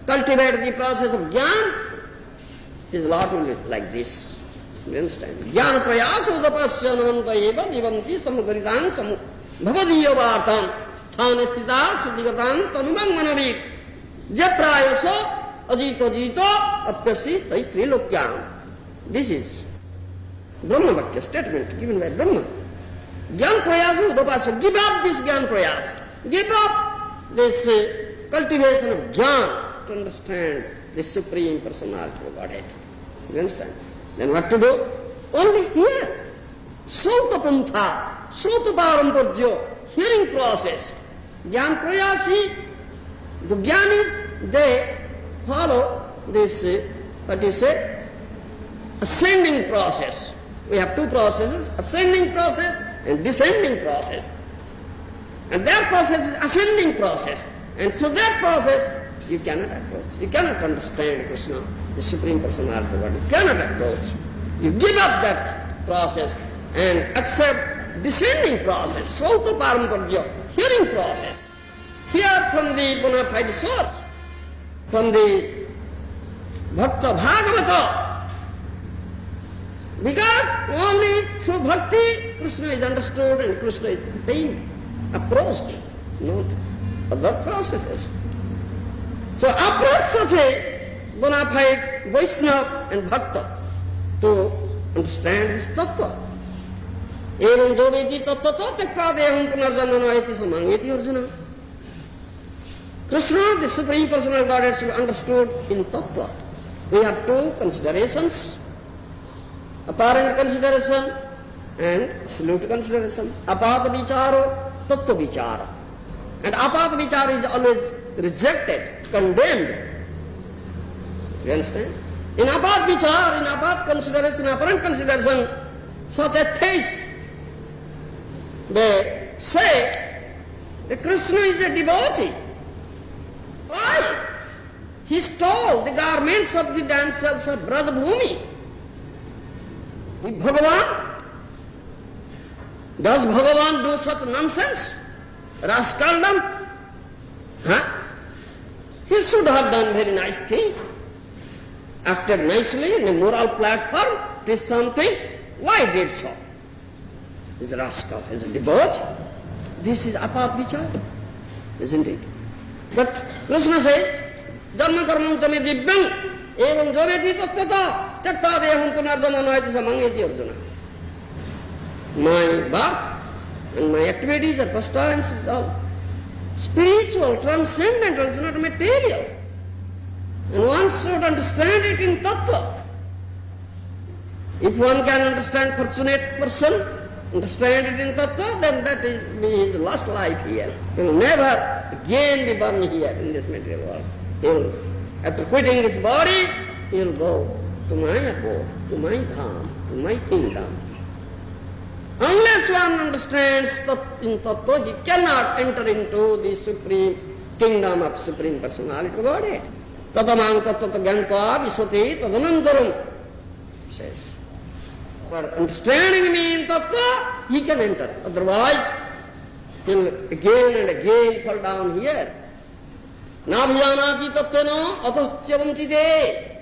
Cultivate the process of jnana, his lot will be like this. You understand? Jnana prayasa udapasya namanta eva jivanti samagaritan bhavadiya vartam sthana sthita sujigatan tanumang manavit japrayaso ajito jito apyasi taistri lokyam. This is Brahma Vakya statement given by Brahma. Jnana prayasa udapasya. Give up this jnana prayasa. Give up this cultivation of jnana to understand the Supreme Personality of Godhead. You understand? Then what to do? Only here. Srota Pantha, Srota Paramparjo, hearing process. Jnana Prayasi, the Jnanis, they follow this, ascending process. We have two processes, ascending process and descending process. And their process is ascending process. And through that process, you cannot approach. You cannot understand Krishna, the Supreme Personality of God. You cannot approach. You give up that process and accept descending process, Srota Paramparja, hearing process. Hear from the bona fide source, from the Bhakta Bhagavata. Because only through bhakti, Krishna is understood and Krishna is being approached, not other processes. So approach such a bona fide Vaishnava and Bhakta to understand this tattva. Evam joveti tattvato tekadeham punarjanmanayati samangeti Arjuna. Krishna, the Supreme Personal of Godhead, should be understood in tattva. We have two considerations, apparent consideration and absolute consideration. Apata vicharo, tattva vichara. And apata vichara is always rejected, condemned. You understand? In apart vichar, in apart consideration, apparent consideration, such atheists, they say that Krishna is a devotee. Why? He stole the garments of the damsels of Brajabhumi. Bhagavan? Does Bhagavan do such nonsense? Rascaldom? Huh? He should have done very nice thing. Acted nicely in a moral platform, did something. Why did so? He's a rascal, he's a debauch. This is apat vichar, isn't it? But Krishna says, Dhamma karmam tame divyam evam joveti tattata takta deham punarjanmanayati samangeti Arjuna. My birth and my activities are pastimes, is all spiritual, transcendental, it's not material. And one should understand it in tattva. If one can understand fortunate person, understand it in tattva, then that is his last life here. He will never again be born here in this material world. He will, after quitting this body, he will go to my abode, to my dham, to my kingdom. Unless one understands in tattva, he cannot enter into the supreme kingdom of Supreme Personality of Godhead. Tadamang tattva gyantva visvati tadanantaram, says. For understanding me in tattva, he can enter. Otherwise, he will again and again fall down here. Nabhyanati tattveno atahtyavantite.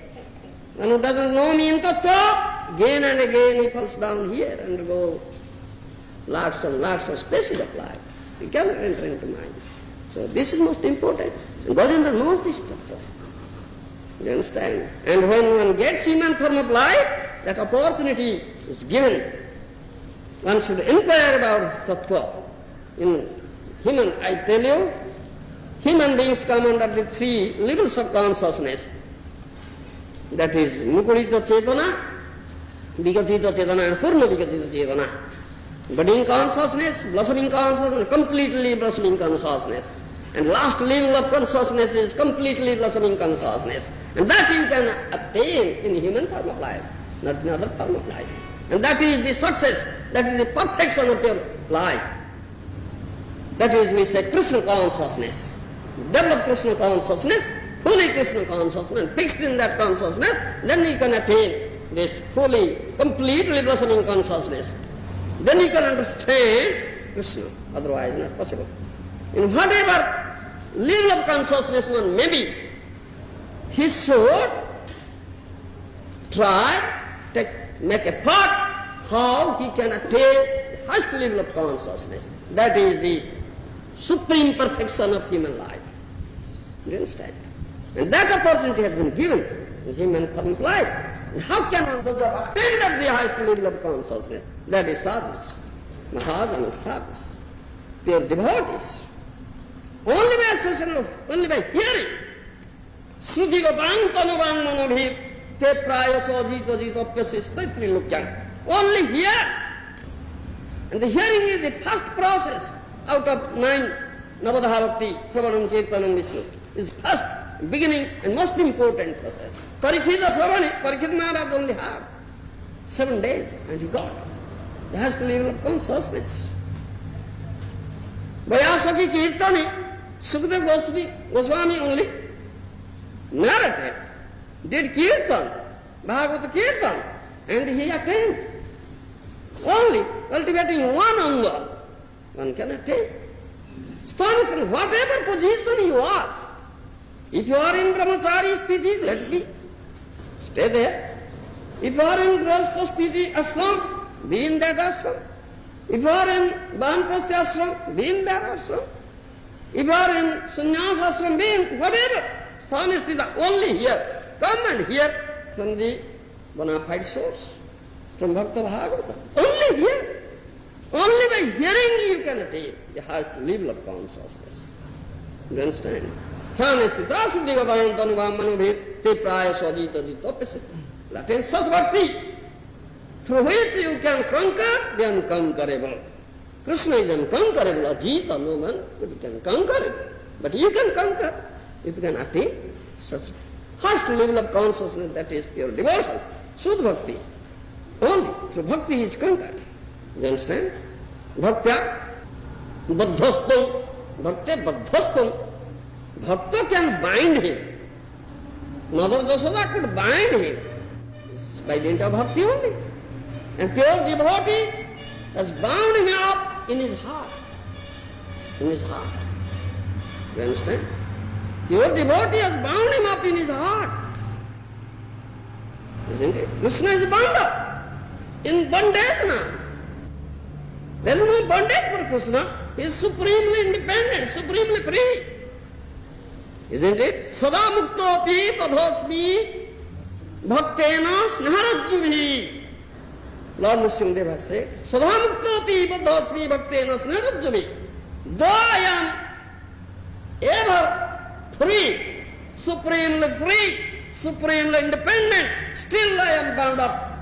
One who doesn't know me in tattva, again and again he falls down here and go lots and lots of spaces of life. He cannot enter into mind. So this is most important. And Gajendra knows this tattva. You understand? And when one gets human form of life, that opportunity is given. One should inquire about tattva. In human, I tell you, human beings come under the three levels of consciousness. That is Mukurita Chetana, Vikasita Chetana and Purna Vikasita Chetana. Budding consciousness, blossoming consciousness, completely blossoming consciousness. And last level of consciousness is completely blossoming consciousness. And that you can attain in human form of life, not in other form of life. And that is the success, that is the perfection of your life. That is, we say, Krishna consciousness. Develop Krishna consciousness, fully Krishna consciousness, and fixed in that consciousness, then you can attain this fully, completely blossoming consciousness. Then you can understand Krishna, otherwise not possible. In whatever level of consciousness one may be, he should try, make effort how he can attain the highest level of consciousness. That is the supreme perfection of human life. You understand? And that opportunity has been given in human form of life. And how can one attain at the highest level of consciousness? That is sadhus, mahajana sadhus, pure devotees. Only by association, only by hearing. Sruti gopang tanuvang manobhir te praya sojito jitopyasis taitrilokyang. Only here. And the hearing is the first process out of 9 Navadha Bhakti, Sravanam, Kirtanam, Vishnu. Is first, beginning and most important process. Parikshita Sravani, Parikshit Maharaj only had 7 days and he got the highest level of consciousness. Vyasaki Kirtani, Sukadeva Goswami only narrated, did Kirtan, Bhagavata Kirtan, and he attained. Only cultivating one anga, one can attain. Astonishing, whatever position you are, if you are in brahmachari sthiti, let be, stay there. If you are in grahastha sthiti ashram, be in that ashram. If you are in banprastha ashram, be in that ashram. If you are in sannyas ashram, be in whatever. Sthana sthita, only here. Come and hear from the bona fide source, from Bhakta Bhagavata. Only here. Only by hearing you can attain the highest level of consciousness. You understand? Sthana sthita siddhi gopang tanuvang manobhir te praya sojita jitopyasit. Attain such bhakti through which you can conquer the unconquerable. Krishna is unconquerable, Ajita, no man, but you can conquer it. But you can conquer if you can attain such highest level of consciousness, that is pure devotion, Shuddha Bhakti. Only through Bhakti is conquered. You understand? Bhaktya baddhastam, bhakti baddhastam. Bhakta can bind him. Mother Jashoda could bind him by dint of bhakti only. And pure devotee has bound him up in his heart. In his heart. You understand? Pure devotee has bound him up in his heart. Isn't it? Krishna is bound up in bondage now. There is no bondage for Krishna. He is supremely independent, supremely free. Isn't it? Sada muktopi tadhosmi bhaktena snaharajjuvi. Lord Nrsimhadev has said, Sada muktopi tadhosmi bhaktena snaharajjuvi. Though I am ever free, supremely independent, still I am bound up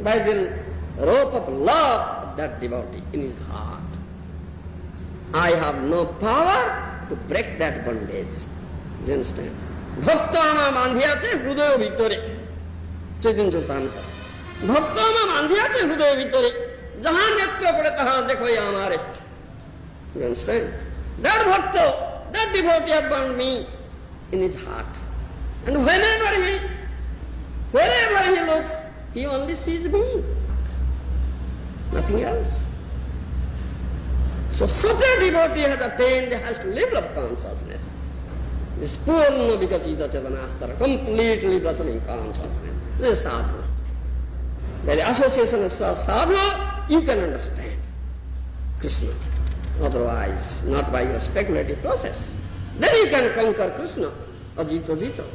by the rope of love of that devotee in his heart. I have no power to break that bondage. Do you understand? Bhaktama bandhiyache hrudayo bhitore. Chaitanya Charitamrita. Bhaktama bandhiyache hrudayo bhitore. Jahan netra pade tahan dekho ye hamare. You understand? That bhakta, that devotee has bound me in his heart. And wherever he looks, he only sees me. Nothing else. So such a devotee has attained the highest level of consciousness. This Purna Vikasita Chetanastara, completely blossoming consciousness. This is sadhana. By the association of sadhana, you can understand Krishna. Otherwise, not by your speculative process. Then you can conquer Krishna, Ajita Jita.